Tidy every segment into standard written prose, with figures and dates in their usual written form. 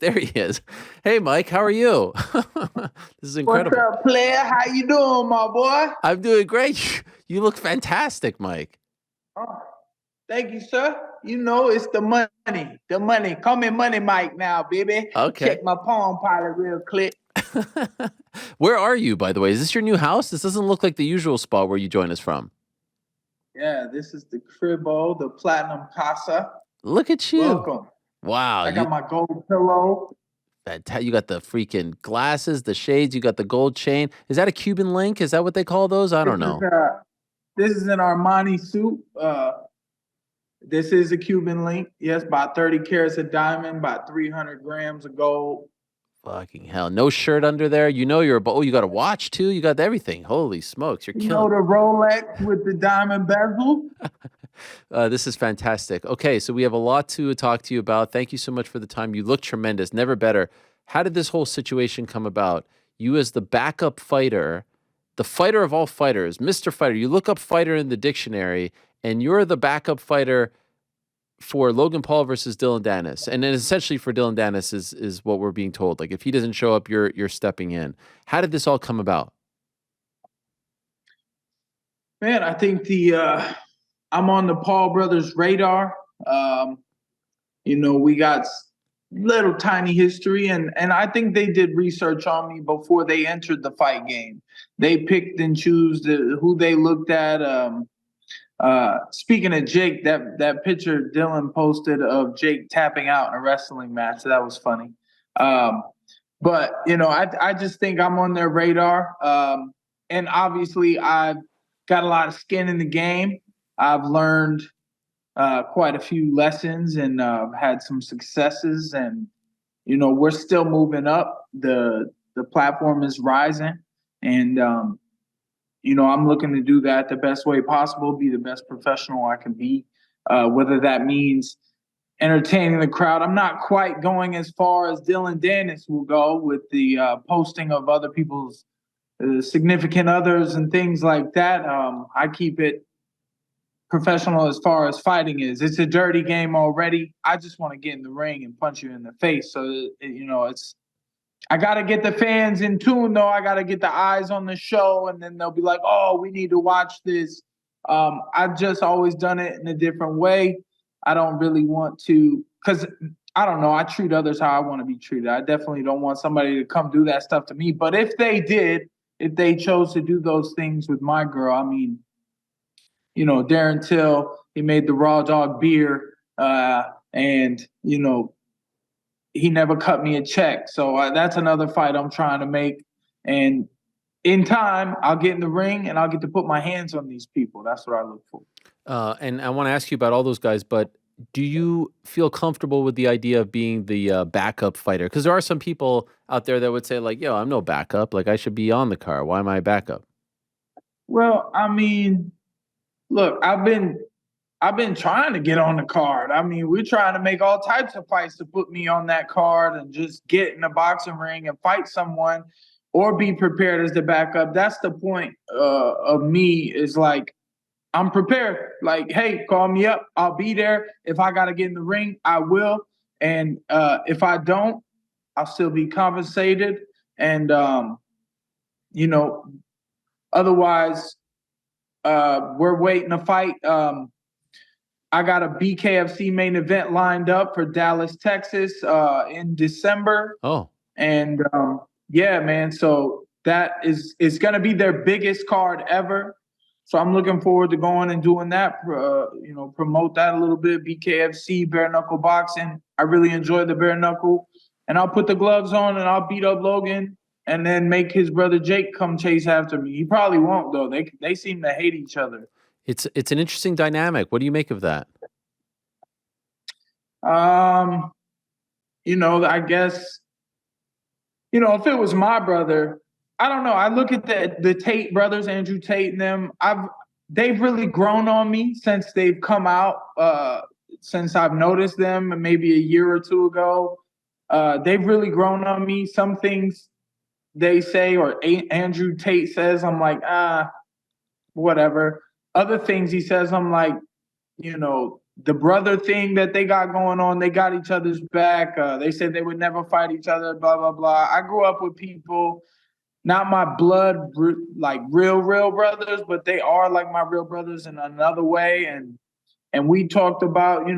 There he is. Hey, Mike, how are you? This is What's incredible. up, player? How you doing, my boy? I'm doing great. You look fantastic, Mike. Oh, thank you, sir. You know it's the money. The money. Call me Money Mike now, baby. Okay. Check my Palm Pilot real quick. Where are you, by the way? Is this your new house? This doesn't look like the usual spot where you join us from. Yeah, this is the Cribbo, the Platinum Casa. Look at you. Welcome. Wow, I got my gold pillow. you got the freaking glasses, the shades, you got the gold chain. Is that a Cuban link? Is that what they call those? I This don't is know. uh this is an Armani suit. This is a Cuban link. Yes, about 30 carats of diamond, about 300 grams of gold. Fucking hell. No shirt under there. You know you're you got a watch too. You got everything. Holy smokes, you're You know killing. the Rolex with the diamond bezel. This is fantastic. Okay, so we have a lot to talk to you about. Thank you so much for the time. You look tremendous, never better. How did this whole situation come about? You, as the backup fighter, the fighter of all fighters, Mr. Fighter, you look up fighter in the dictionary, and you're the backup fighter for Logan Paul versus Dillon Danis. And then essentially for Dillon Danis is what we're being told. Like if he doesn't show up, you're stepping in. How did this all come about? Man, I think the I'm on the Paul brothers radar. Um, we got little tiny history, and I think they did research on me before they entered the fight game. They picked and choose who they looked at. Speaking of Jake, that picture Dylan posted of Jake tapping out in a wrestling match, that was funny. But I just think I'm on their radar. And obviously I've got a lot of skin in the game. I've learned quite a few lessons and had some successes, and we're still moving up. The platform is rising, and I'm looking to do that the best way possible, be the best professional I can be. Whether that means entertaining the crowd, I'm not quite going as far as Dillon Danis will go with the posting of other people's significant others and things like that. I keep it professional as far as fighting is. It's a dirty game already. I just want to get in the ring and punch you in the face. So it's I got to get the fans in tune, though. I got to get the eyes on the show, and then they'll be like, "Oh, we need to watch this." I've just always done it in a different way. I don't really want to, because I don't know. I treat others how I want to be treated. I definitely don't want somebody to come do that stuff to me. But if they did, if they chose to do those things with my girl, I mean, Darren Till, he made the Raw Dog beer, and he never cut me a check. So that's another fight I'm trying to make. And in time, I'll get in the ring and I'll get to put my hands on these people. That's what I look for. And I want to ask you about all those guys, but do you feel comfortable with the idea of being the backup fighter? Because there are some people out there that would say, like, yo, I'm no backup. Like, I should be on the car. Why am I a backup? Well, I mean, look, I've been trying to get on the card. I mean, we're trying to make all types of fights to put me on that card and just get in a boxing ring and fight someone or be prepared as the backup. That's the point of me, is like, I'm prepared. Like, hey, call me up. I'll be there. If I got to get in the ring, I will. And if I don't, I'll still be compensated. And, you know, otherwise, we're waiting to fight. I got a BKFC main event lined up for Dallas, Texas in December. Oh, And yeah, man. So that is going to be their biggest card ever. So I'm looking forward to going and doing that, promote that a little bit. BKFC, bare knuckle boxing. I really enjoy the bare knuckle. And I'll put the gloves on and I'll beat up Logan and then make his brother Jake come chase after me. He probably won't, though. They seem to hate each other. it's an interesting dynamic. What do you make of that? Um, I guess, if it was my brother, I don't know. I look at the Tate brothers, Andrew Tate and them. They've really grown on me since they've come out. Since I've noticed them, maybe a year or two ago, they've really grown on me. Some things they say or Andrew Tate says, I'm like, whatever. Other things he says, I'm like, the brother thing that they got going on, they got each other's back. They said they would never fight each other, blah, blah, blah. I grew up with people, not my blood, like real brothers, but they are like my real brothers in another way. And we talked about,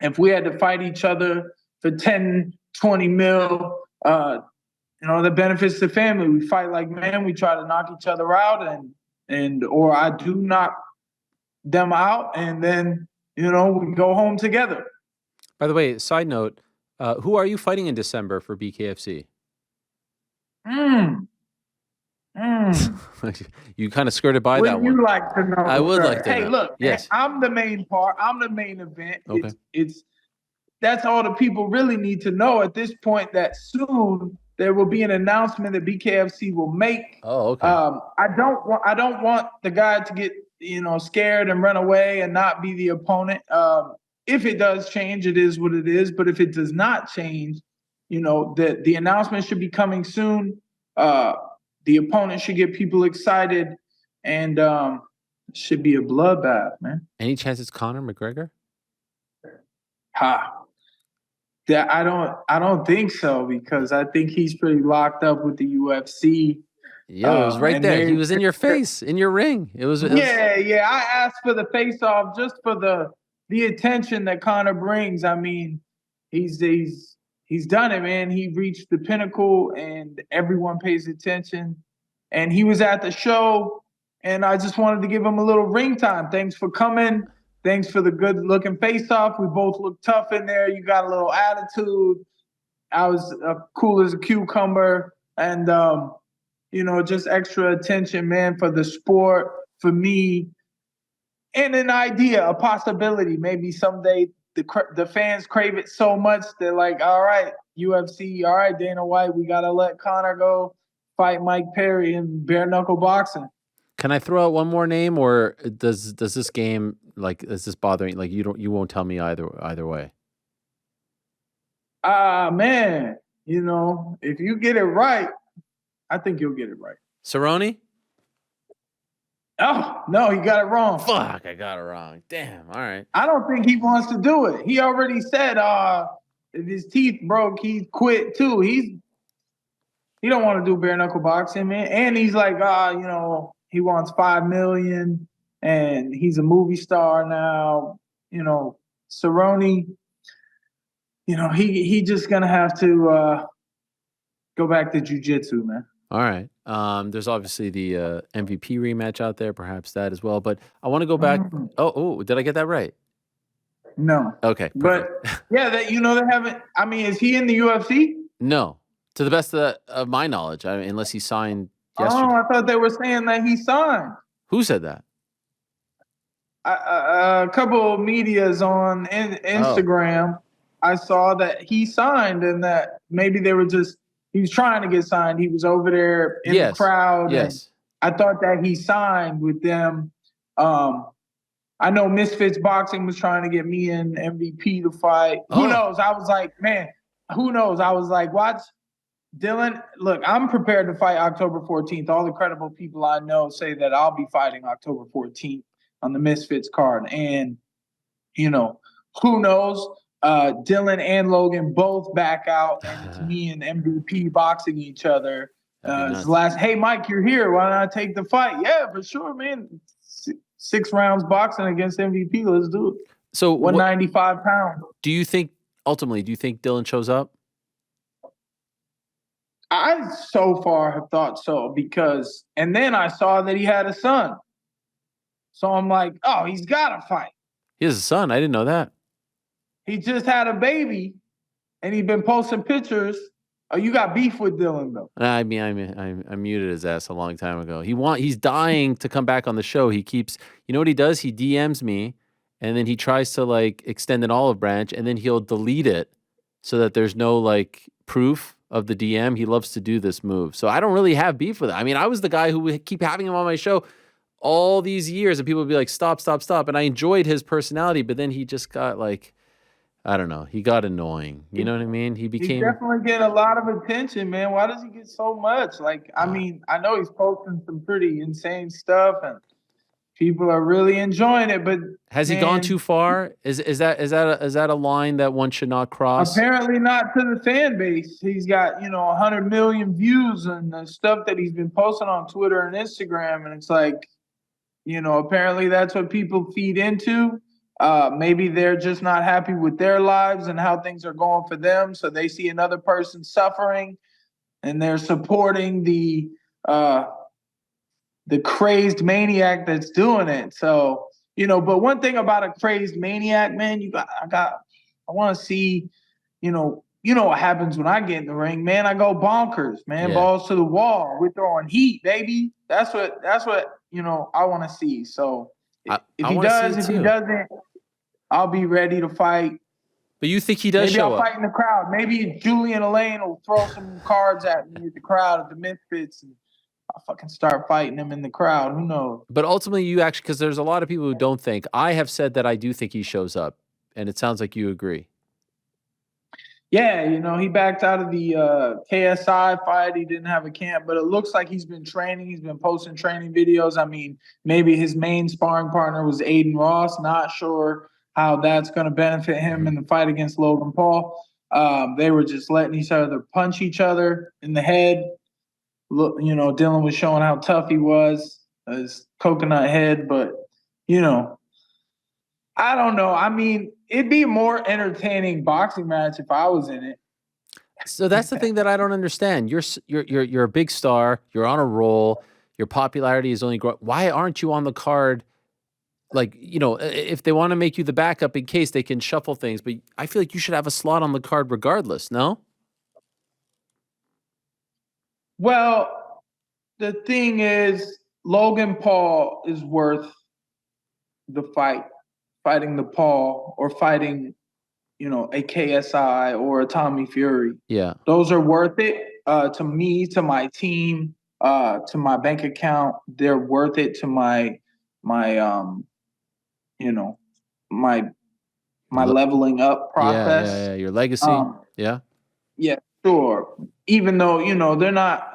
if we had to fight each other for 10, 20 mil, the benefits to family. We fight like men. We try to knock each other out, or I do knock them out, and then we go home together. By the way, side note, who are you fighting in December for BKFC? You kind of skirted by that one. Would you like to know? I would like to know. Hey, look, yes, I'm the main part. I'm the main event. Okay. It's that's all the people really need to know at this point, that soon there will be an announcement that BKFC will make. Oh, okay. I don't want the guy to get scared and run away and not be the opponent. If it does change, it is what it is. But if it does not change, the announcement should be coming soon. The opponent should get people excited, and it should be a bloodbath, man. Any chance it's Conor McGregor? That I don't think so, because I think he's pretty locked up with the UFC. Yeah, it was right there. He was in your face, in your ring. It was. Yeah. I asked for the face-off just for the attention that Conor brings. I mean, he's done it, man. He reached the pinnacle, and everyone pays attention. And he was at the show, and I just wanted to give him a little ring time. Thanks for coming. Thanks for the good-looking face-off. We both look tough in there. You got a little attitude. I was cool as a cucumber, and just extra attention, man, for the sport, for me, and an idea, a possibility. Maybe someday the fans crave it so much, they're like, all right, UFC, all right, Dana White, we got to let Conor go fight Mike Perry in bare knuckle boxing. Can I throw out one more name, or does this game, is this bothering? Like, you won't tell me either way. Man, if you get it right, I think you'll get it right. Cerrone? Oh, no, he got it wrong. Fuck, I got it wrong. Damn, all right. I don't think he wants to do it. He already said if his teeth broke, he'd quit too. He don't want to do bare knuckle boxing, man. And he's like, he wants $5 million, and he's a movie star now. Cerrone, he just gonna have to go back to jiu-jitsu, man. All right. There's obviously the MVP rematch out there, perhaps that as well. But I want to go back. Oh, did I get that right? No. Okay. Perfect. But yeah, they haven't. I mean, is he in the UFC? No, to the best of my knowledge, unless he signed yesterday. Oh, I thought they were saying that he signed. Who said that? A couple of medias on Instagram. I saw that he signed, and that maybe he was trying to get signed. He was over there in the crowd. Yes. I thought that he signed with them. I know Misfits Boxing was trying to get me and MVP to fight. Who knows? I was like, man, who knows? I was like, watch, Dillon. Look, I'm prepared to fight October 14th. All the credible people I know say that I'll be fighting October 14th on the Misfits card. And, who knows? Dillon and Logan both back out, and it's me and MVP boxing each other. It's the last. Hey, Mike, you're here. Why not take the fight? Yeah, for sure, man. 6 rounds boxing against MVP. Let's do it. So 195 pounds. Do you think Dillon shows up? I so far have thought so, and then I saw that he had a son. So I'm like, oh, he's got to fight. He has a son. I didn't know that. He just had a baby, and he's been posting pictures. Oh, you got beef with Dillon, though. I mean, I muted his ass a long time ago. He's dying to come back on the show. He keeps, you know what he does? He DMs me, and then he tries to extend an olive branch, and then he'll delete it so that there's no proof of the DM. He loves to do this move. So I don't really have beef with it. I mean, I was the guy who would keep having him on my show all these years, and people would be like, stop. And I enjoyed his personality, but then he just got I don't know. He got annoying. You know what I mean? He definitely get a lot of attention, man. Why does he get so much? I mean, I know he's posting some pretty insane stuff, and People are really enjoying it, but Has he gone too man, far? Is that a line that one should not cross? apparently not to the fan base. He's got 100 million views on the stuff that he's been posting on Twitter and Instagram, and it's like, apparently that's what people feed into. Maybe they're just not happy with their lives and how things are going for them, so they see another person suffering, and they're supporting the crazed maniac that's doing it. So, but one thing about a crazed maniac, man, I want to see, what happens when I get in the ring, man. I go bonkers, man, Yeah. balls to the wall. We're throwing heat, baby. That's what I want to see. So I if I he want to see does, it if he too. doesn't, I'll be ready to fight. But you think he does Maybe show I'll up? fight in the crowd. Maybe Julian Elaine will throw some cards at me at the crowd at the Misfits, and I'll fucking start fighting him in the crowd. Who knows? But ultimately, you actually, because there's a lot of people who don't think. I have said that I do think he shows up, and it sounds like you agree. Yeah, he backed out of the KSI fight. He didn't have a camp, but it looks like he's been training. He's been posting training videos. I mean, maybe his main sparring partner was Aiden Ross. Not sure how that's going to benefit him in the fight against Logan Paul. They were just letting each other punch each other in the head. Look, Dillon was showing how tough he was, his coconut head, but I don't know. I mean, it'd be a more entertaining boxing match if I was in it. So that's the thing that I don't understand. You're a big star. You're on a roll. Your popularity is only growing. Why aren't you on the card? Like, if they want to make you the backup in case, they can shuffle things. But I feel like you should have a slot on the card regardless. No. Well, the thing is, Logan Paul is worth the fight, fighting the Paul or fighting, a KSI or a Tommy Fury. Yeah. Those are worth it to me, to my team, to my bank account. They're worth it to my my leveling up process. Yeah. Your legacy. Um, Yeah. yeah, sure. Even though they're not.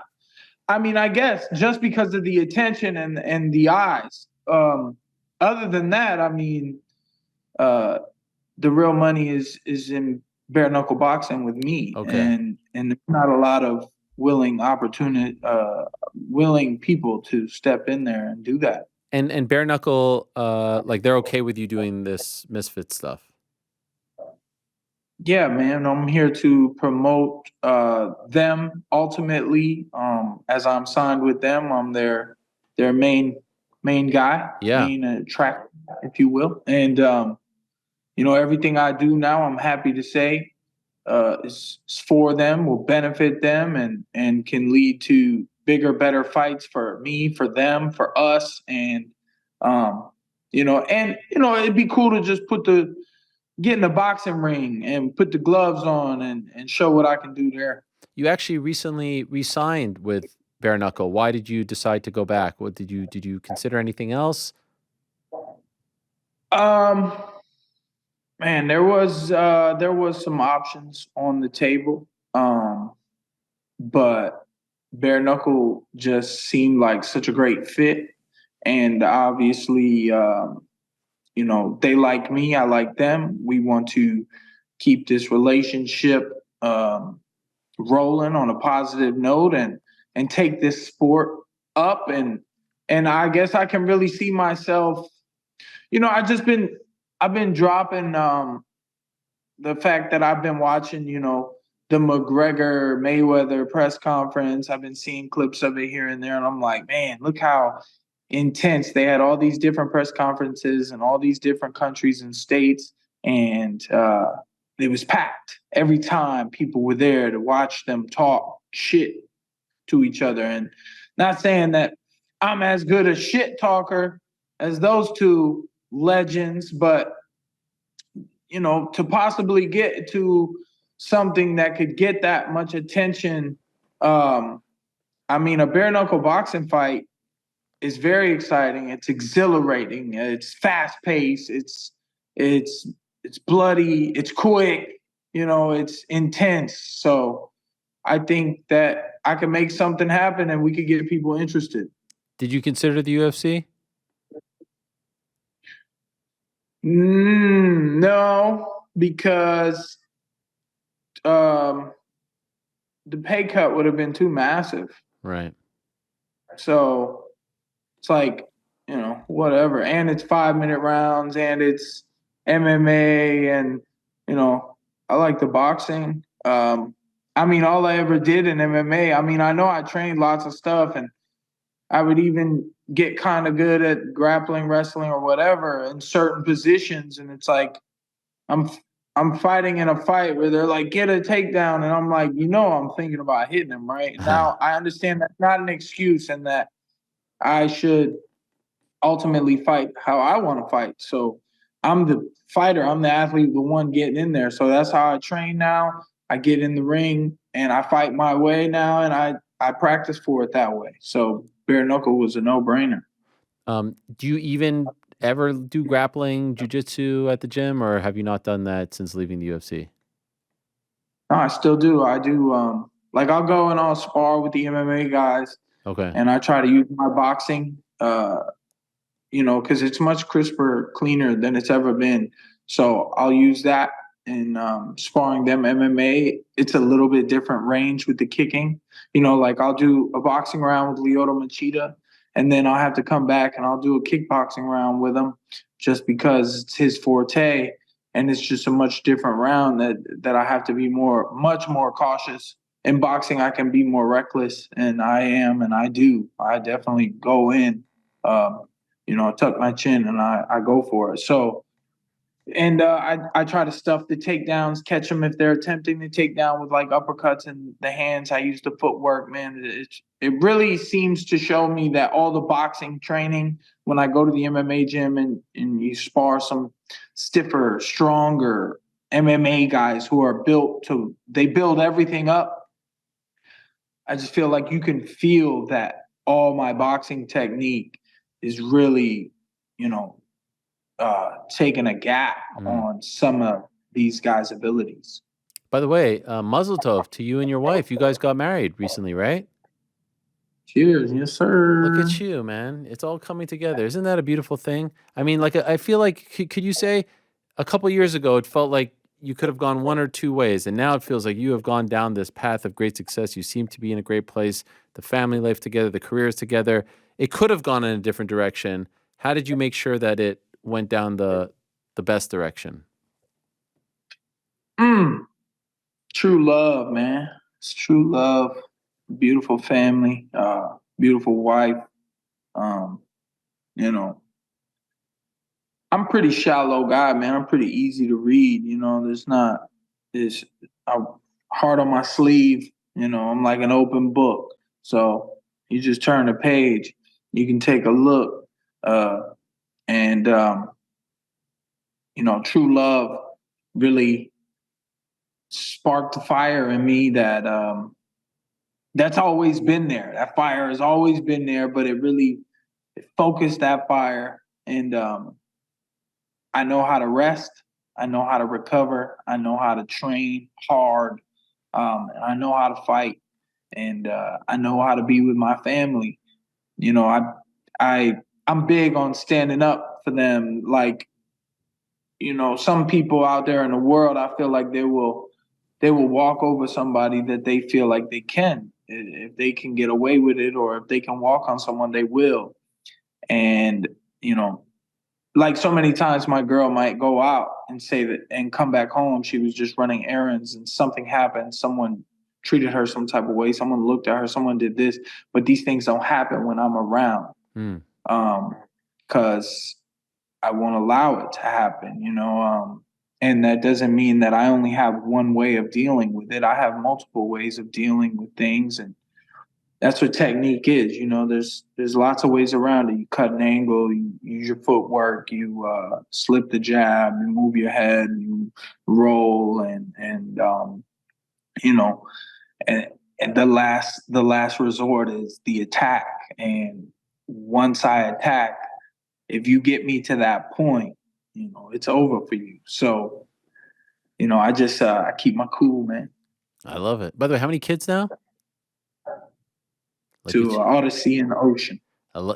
I mean, I guess just because of the attention and the eyes. Other than that, I mean, the real money is in bare knuckle boxing with me, Okay. and there's not a lot of willing people to step in there and do that. And bare knuckle, like they're okay with you doing this Misfit stuff. Yeah, man, I'm here to promote them ultimately. As I'm signed with them, I'm their main guy, Yeah. main track, if you will. And everything I do now, I'm happy to say, is for them, will benefit them, and can lead to bigger, better fights for me, for them, for us. And it'd be cool to just get in the boxing ring and put the gloves on and show what I can do there. You actually recently re-signed with Bare Knuckle. Why did you decide to go back? What did you consider anything else? Um, Man, there was some options on the table. But Bare Knuckle just seemed like such a great fit. And obviously, they like me, I like them. We want to keep this relationship rolling on a positive note and take this sport up. And I guess I can really see myself, I've been dropping the fact that I've been watching, the McGregor Mayweather press conference. I've been seeing clips of it here and there, and I'm like, man, look how intense. They had all these different press conferences in all these different countries and states, and it was packed every time. People were there to watch them talk shit to each other. And not saying that I'm as good a shit talker as those two legends, but to possibly get to something that could get that much attention. I mean, a bare knuckle boxing fight is very exciting. It's exhilarating. It's fast paced. It's bloody. It's quick. It's intense. So I think that I can make something happen and we could get people interested. Did you consider the UFC? No, because um, the pay cut would have been too massive. Right. So it's like, whatever. And it's 5-minute rounds and it's MMA and, you know, I like the boxing. I mean, all I ever did in MMA, I mean, I know I trained lots of stuff and I would even get kind of good at grappling, wrestling, or whatever in certain positions. And it's like, I'm I'm fighting in a fight where they're like, get a takedown. And I'm like, I'm thinking about hitting him, right? And now I understand that's not an excuse and that I should ultimately fight how I want to fight. So I'm the fighter, I'm the athlete, the one getting in there. So that's how I train now. I get in the ring and I fight my way now and I practice for it that way. So bare knuckle was a no-brainer. Do you even ever do grappling, jujitsu at the gym, or have you not done that since leaving the UFC? No, I still do. I do like I'll go and I'll spar with the MMA guys Okay. and I try to use my boxing because it's much crisper, cleaner than it's ever been. So I'll use that in sparring them MMA. It's a little bit different range with the kicking. Like I'll do a boxing round with Lyoto Machida, and then I'll have to come back and I'll do a kickboxing round with him just because it's his forte. And it's just a much different round that I have to be much more cautious. In boxing, I can be more reckless, and I am, and I do. I definitely go in. Um, I tuck my chin and I go for it. So, and I try to stuff the takedowns, catch them if they're attempting to take down with like uppercuts and the hands. I use the footwork, man. It really seems to show me that all the boxing training, when I go to the MMA gym and you spar some stiffer, stronger MMA guys who are they build everything up. I just feel like you can feel that all my boxing technique is really, you know, taking a gap Mm. on some of these guys' abilities. By the way, Mazel Tov to you and your wife. You guys got married recently, right? Cheers, yes, Look sir. at you, man. It's all coming together. Isn't that a beautiful thing? I mean, like, I feel like, could you say a couple years ago, it felt like you could have gone one or two ways. And now it feels like you have gone down this path of great success. You seem to be in a great place, the family life together, the careers together. It could have gone in a different direction. How did you make sure that it went down the best direction? Mm, true love, man. It's true love. Beautiful family, beautiful wife. Um, you know, I'm a pretty shallow guy, man. I'm pretty easy to read. There's not this heart on my sleeve. I'm like an open book. So you just turn the page, you can take a look, uh, and true love really sparked a fire in me that's always been there. That fire has always been there, but it focused that fire, and I know how to rest. I know how to recover. I know how to train hard. And I know how to fight, and I know how to be with my family. You know, I, I'm big on standing up for them. Like, some people out there in the world, I feel like they will walk over somebody that they feel like they can. If they can get away with it, or if they can walk on someone, they will. And you know, like so many times my girl might go out and say that and come back home, she was just running errands and something happened, someone treated her some type of way, someone looked at her, someone did this, but these things don't happen when I'm around. Mm. Because I won't allow it to happen, and that doesn't mean that I only have one way of dealing with it. I have multiple ways of dealing with things, and that's what technique is. There's lots of ways around it. You cut an angle, you use your footwork, you slip the jab, you move your head, you roll, and you know, and and the last resort is the attack. And once I attack, if you get me to that point, it's over for you. So, I just I keep my cool, man. I love it. By the way, how many kids now? Like To it's, Odyssey in the ocean.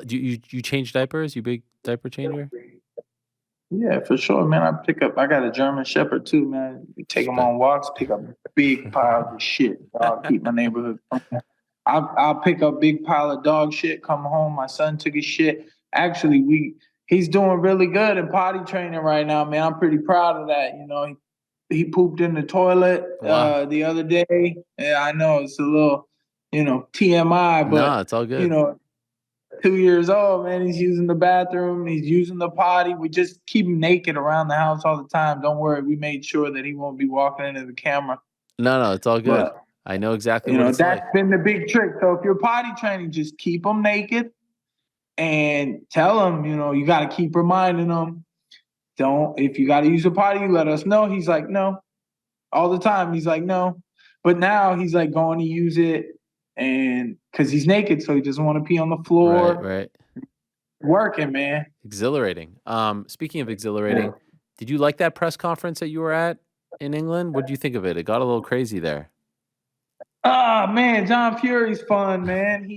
do you change diapers? You big diaper changer? Yeah, for sure, man. I got a German Shepherd too, man. We take him on walks, pick up big piles of shit. I'll keep my neighborhood clean. I'll pick up big pile of dog shit, come home. My son took his shit. Actually, he's doing really good in potty training right now, man. I'm pretty proud of that. You know, he pooped in the toilet Wow. the other day. Yeah, I know it's a little, TMI, No, but it's all you good. know, 2 years old, man. He's using the bathroom. He's using the potty. We just keep him naked around the house all the time. Don't worry. We made sure that he won't be walking into the camera. No, it's all good. But, I know exactly what it's that's like. been the big trick. So if you're potty training, just keep them naked and tell them, you got to keep reminding them. If you got to use a potty, let us know. He's like, no. All the time. He's like, no. But now he's like going to use it, and because he's naked, so he doesn't want to pee on the floor. Right. Working, man. Exhilarating. Speaking of exhilarating, did you like that press conference that you were at in England? What did you think of it? It got a little crazy there. Oh man, John Fury's fun, man.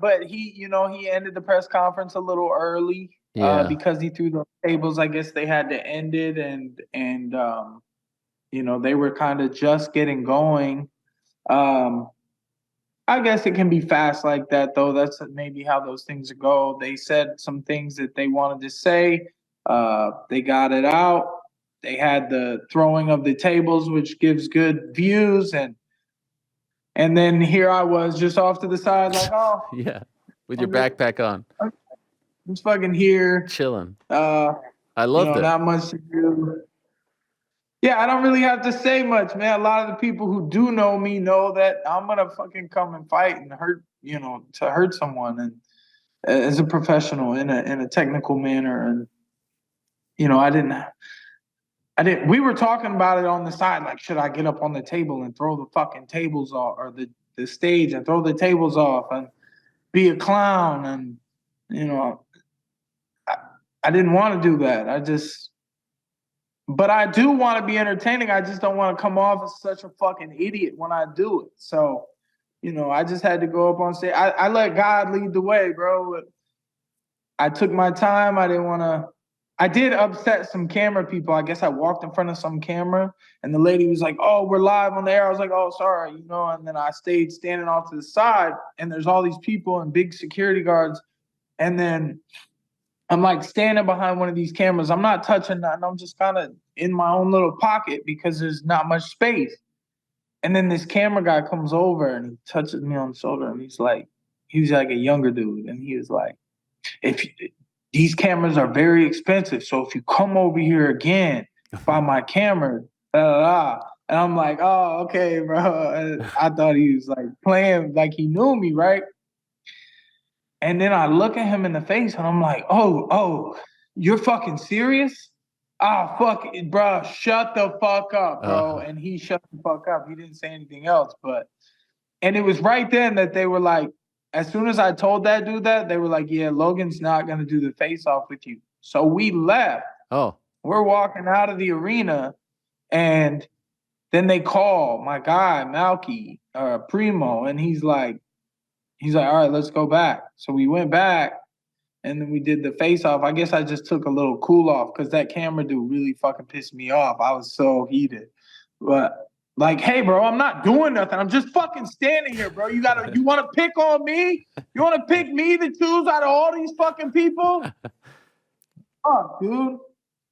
But he ended the press conference a little early, Yeah. because he threw the tables. I guess they had to end it, and they were kind of just getting going. I guess it can be fast like that, though. That's maybe how those things go. They said some things that they wanted to say. They got it out. They had the throwing of the tables, which gives good views, and then here I was just off to the side, like, oh, Yeah, with your backpack on, I'm just fucking here, chilling. I loved it. not much to do. Yeah, I don't really have to say much, man. A lot of the people who do know me know that I'm gonna fucking come and fight and hurt, to hurt someone, and as a professional in a technical manner. And I didn't. We were talking about it on the side, like, should I get up on the table and throw the fucking tables off, or the stage and throw the tables off and be a clown? And I didn't want to do that. But I do want to be entertaining. I just don't want to come off as such a fucking idiot when I do it. So, I just had to go up on stage. I let God lead the way, bro. I took my time. I did upset some camera people. I guess I walked in front of some camera, and the lady was like, "Oh, we're live on the air." I was like, "Oh, sorry," and then I stayed standing off to the side, and there's all these people and big security guards. And then I'm like standing behind one of these cameras. I'm not touching nothing. I'm just kind of in my own little pocket because there's not much space. And then this camera guy comes over and he touches me on the shoulder, and he's like a younger dude. And he was like, these cameras are very expensive, so if you come over here again, buy my camera, da, da, da. And I'm like, oh, okay, bro. And I thought he was like playing, like he knew me, right? And then I look at him in the face and I'm like, oh, you're fucking serious? Ah, fuck it, bro. Shut the fuck up, bro. And he shut the fuck up. He didn't say anything else. And it was right then that they were like, as soon as I told that dude that, they were like, yeah, Logan's not going to do the face off with you. So we left. Oh. We're walking out of the arena, and then they call my guy, Malky, Primo, and he's like, all right, let's go back. So we went back, and then we did the face off. I guess I just took a little cool off because that camera dude really fucking pissed me off. I was so heated. But like, hey, bro, I'm not doing nothing. I'm just fucking standing here, bro. You want to pick on me? You want to pick me to choose out of all these fucking people? Fuck, dude.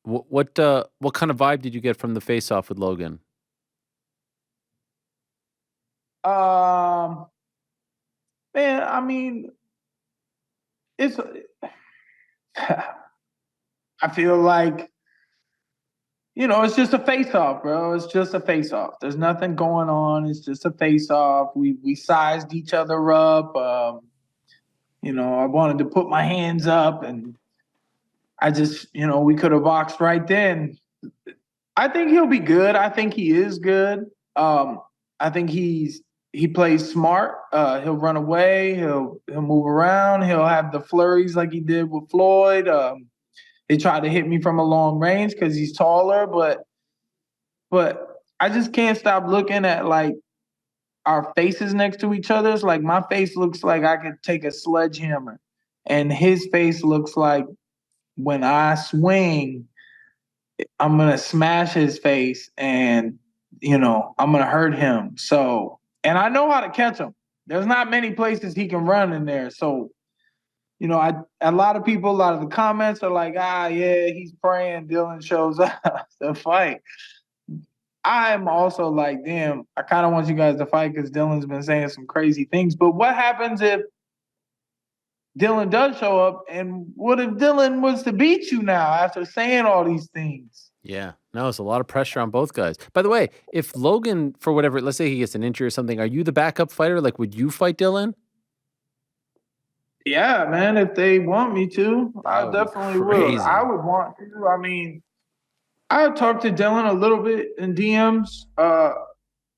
What kind of vibe did you get from the face off with Logan? Man, I mean, I feel like, it's just a face-off, bro. It's just a face-off. There's nothing going on. It's just a face-off. We sized each other up. I wanted to put my hands up, and I just, we could have boxed right then. I think he'll be good. I think he is good. I think he plays smart. He'll run away. He'll move around. He'll have the flurries like he did with Floyd. He tried to hit me from a long range because he's taller, but I just can't stop looking at like our faces next to each other. It's like my face looks like I could take a sledgehammer, and his face looks like when I swing, I'm gonna smash his face, and I'm gonna hurt him. So, and I know how to catch him. There's not many places he can run in there. So, a lot of people, a lot of the comments are like, yeah, he's praying Dillon shows up to fight. I'm also like, damn, I kind of want you guys to fight because Dillon's been saying some crazy things. But what happens if Dillon does show up? And what if Dillon was to beat you now after saying all these things? Yeah. No, it's a lot of pressure on both guys. By the way, if Logan, for whatever, let's say he gets an injury or something, are you the backup fighter? Like, would you fight Dillon? Yeah, man, if they want me to, That I would be definitely would. I crazy. would want to. I mean, I talked to Dillon a little bit in DMs.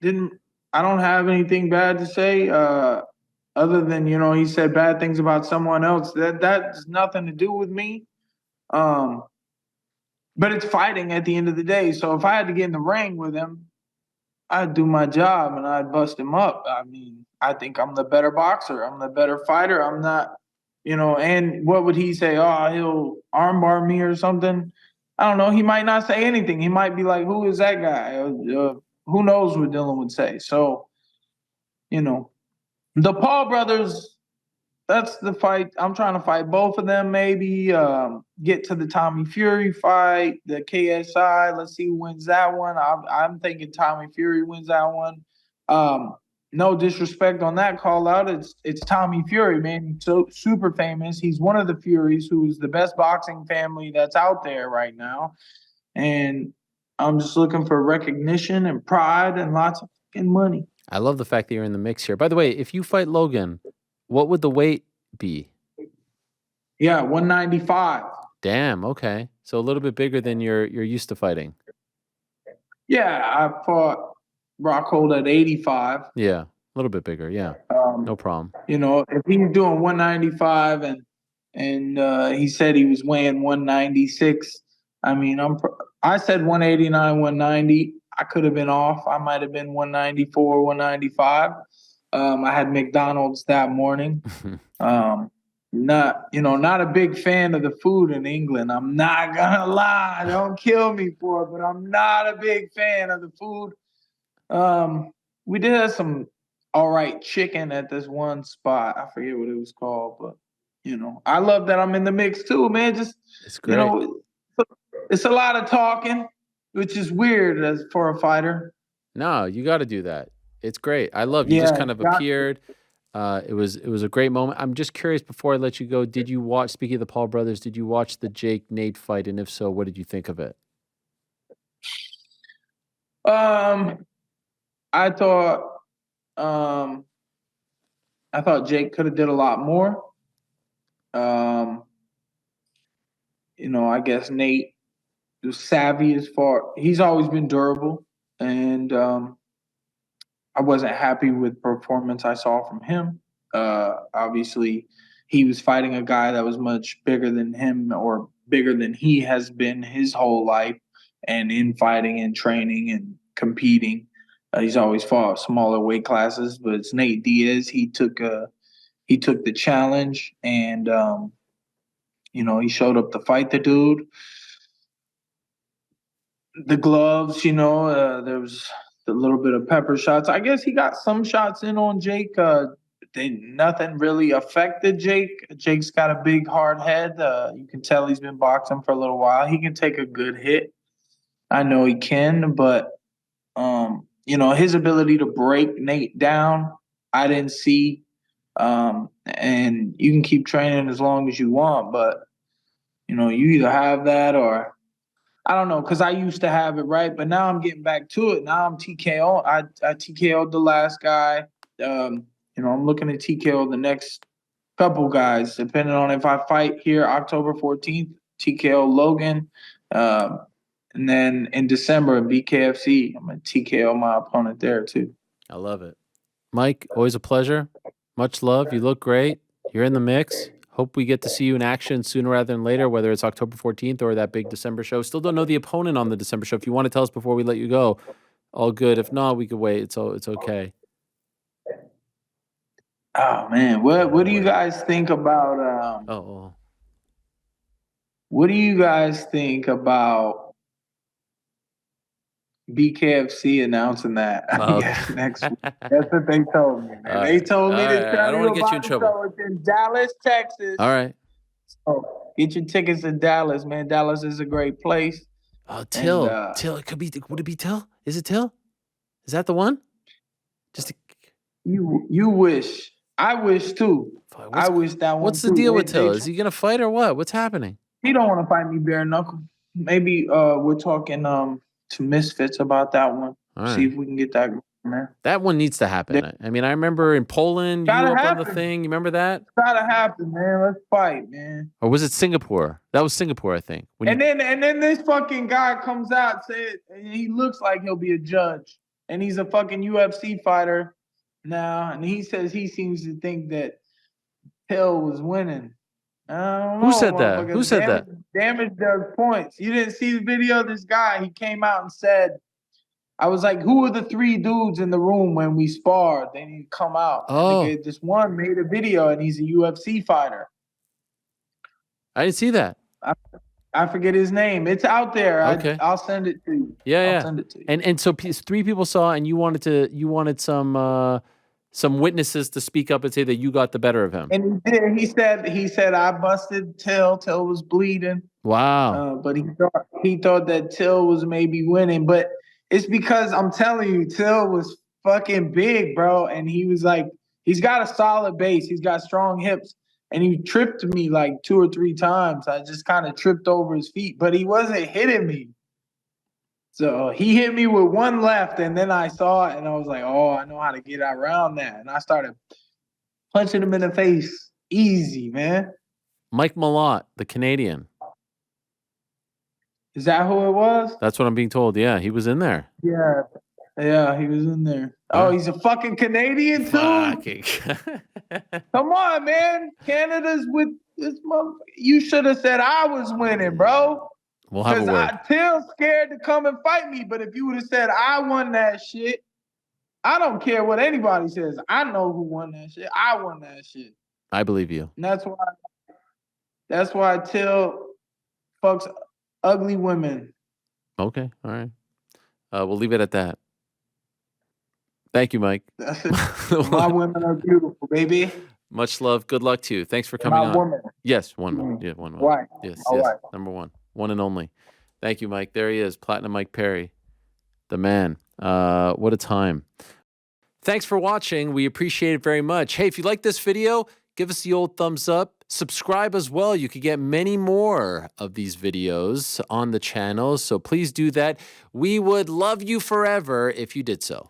Didn't I don't have anything bad to say. Other than he said bad things about someone else. That's nothing to do with me. Um, but it's fighting at the end of the day. So if I had to get in the ring with him, I'd do my job and I'd bust him up. I mean, I think I'm the better boxer. I'm the better fighter. I'm not, and what would he say? Oh, he'll armbar me or something. I don't know. He might not say anything. He might be like, who is that guy? Who knows what Dillon would say? So, the Paul brothers, that's the fight. I'm trying to fight both of them, maybe get to the Tommy Fury fight, the KSI. Let's see who wins that one. I'm thinking Tommy Fury wins that one. No disrespect on that call out. It's Tommy Fury, man. He's so super famous. He's one of the Furies, who's the best boxing family that's out there right now. And I'm just looking for recognition and pride and lots of fucking money. I love the fact that you're in the mix here. By the way, if you fight Logan, what would the weight be? Yeah, 195. Damn, okay. So a little bit bigger than you're used to fighting. Yeah, I fought Rockhold at 85. Yeah, a little bit bigger. Yeah, no problem. If he's doing 195 and he said he was weighing 196, I mean, I said 189, 190. I could have been off. I might have been 194, 195. I had McDonald's that morning. Not a big fan of the food in England. I'm not gonna lie. Don't kill me for it, but I'm not a big fan of the food. We did have some all right chicken at this one spot. I forget what it was called, but I love that I'm in the mix too, man. Just It's great. It's a lot of talking, which is weird as for a fighter. No, you got to do that. It's great. I love you. Yeah, Just kind of appeared. It was a great moment. I'm just curious before I let you go. Did you watch? Speaking of the Paul brothers, did you watch the Jake Nate fight? And if so, what did you think of it? I thought um, I thought Jake could have did a lot more. I guess Nate was savvy as far. He's always been durable, and I wasn't happy with the performance I saw from him. Obviously, he was fighting a guy that was much bigger than him or bigger than he has been his whole life, and in fighting and training and competing. He's always fought smaller weight classes, but it's Nate Diaz. He took the challenge, and he showed up to fight the dude. The gloves, there was a little bit of pepper shots. I guess he got some shots in on Jake. Nothing really affected Jake. Jake's got a big hard head. You can tell he's been boxing for a little while. He can take a good hit. I know he can, but his ability to break Nate down, I didn't see. And you can keep training as long as you want, but you either have that or I don't know, because I used to have it, right? But now I'm getting back to it. Now I'm TKO. I TKO'd the last guy. I'm looking at TKO the next couple guys, depending on if I fight here October 14th, TKO Logan. And then in December in BKFC, I'm going to TKO my opponent there too. I love it. Mike, always a pleasure. Much love. You look great. You're in the mix. Hope we get to see you in action sooner rather than later, whether it's October 14th or that big December show. Still don't know the opponent on the December show. If you want to tell us before we let you go, all good. If not, we could wait. It's okay. Oh man, what do you guys think about? What do you guys think about BKFC announcing that next week. That's what they told me, man. They told me to tell I don't you want to get you in about it. trouble. So it's in Dallas, Texas. All right. So get your tickets to Dallas, man. Dallas is a great place. Oh, Till. Till. It could be. Would it be Till? Is it Till? Is that the one? Just you wish. I wish too. I wish that one. What's the deal with Till? Is he gonna fight or what? What's happening? He don't want to fight me bare knuckle. Maybe we're talking to Misfits about that one. Right. See if we can get that, man. That one needs to happen. I mean, I remember in Poland, you were up on the thing. You remember that? It's gotta happen, man. Let's fight, man. Or was it Singapore? That was Singapore, I think. And then this fucking guy comes out saying he looks like he'll be a judge, and he's a fucking UFC fighter now, and he says he seems to think that Till was winning. I don't know, who said that? Who said that? Damage does points. You didn't see the video of this guy. He came out and said, I was like, who are the 3 dudes in the room when we sparred? Then he come out. Oh. This one made a video, and he's a UFC fighter. I didn't see that. I forget his name. It's out there. Okay. I'll send it to you. I'll send it to you. And so 3 people saw, and you wanted some witnesses to speak up and say that you got the better of him. And he did. He said I busted Till. Till was bleeding. Wow. But he thought that Till was maybe winning. But it's because I'm telling you, Till was fucking big, bro. And he was like, he's got a solid base. He's got strong hips. And he tripped me like 2 or 3 times. I just kind of tripped over his feet, but he wasn't hitting me. So he hit me with one left, and then I saw it, and I was like, oh, I know how to get around that. And I started punching him in the face. Easy, man. Mike Malott, the Canadian. Is that who it was? That's what I'm being told. Yeah, he was in there. Yeah, he was in there. Oh, he's a fucking Canadian too? Come on, man. Canada's with this motherfucker. You should have said I was winning, bro. We'll have a word. Till's scared to come and fight me, but if you would have said I won that shit, I don't care what anybody says. I know who won that shit. I won that shit. I believe you. And that's why Till fucks ugly women. Okay, all right. We'll leave it at that. Thank you, Mike. My women are beautiful, baby. Much love. Good luck to you. Thanks for coming on. Woman. Yes, one woman. Yeah, one woman. Why? Yes, all yes. Right. Number one. One and only. Thank you, Mike. There he is. Platinum Mike Perry. The man. What a time. Thanks for watching. We appreciate it very much. Hey, if you like this video, give us the old thumbs up. Subscribe as well. You could get many more of these videos on the channel. So please do that. We would love you forever if you did so.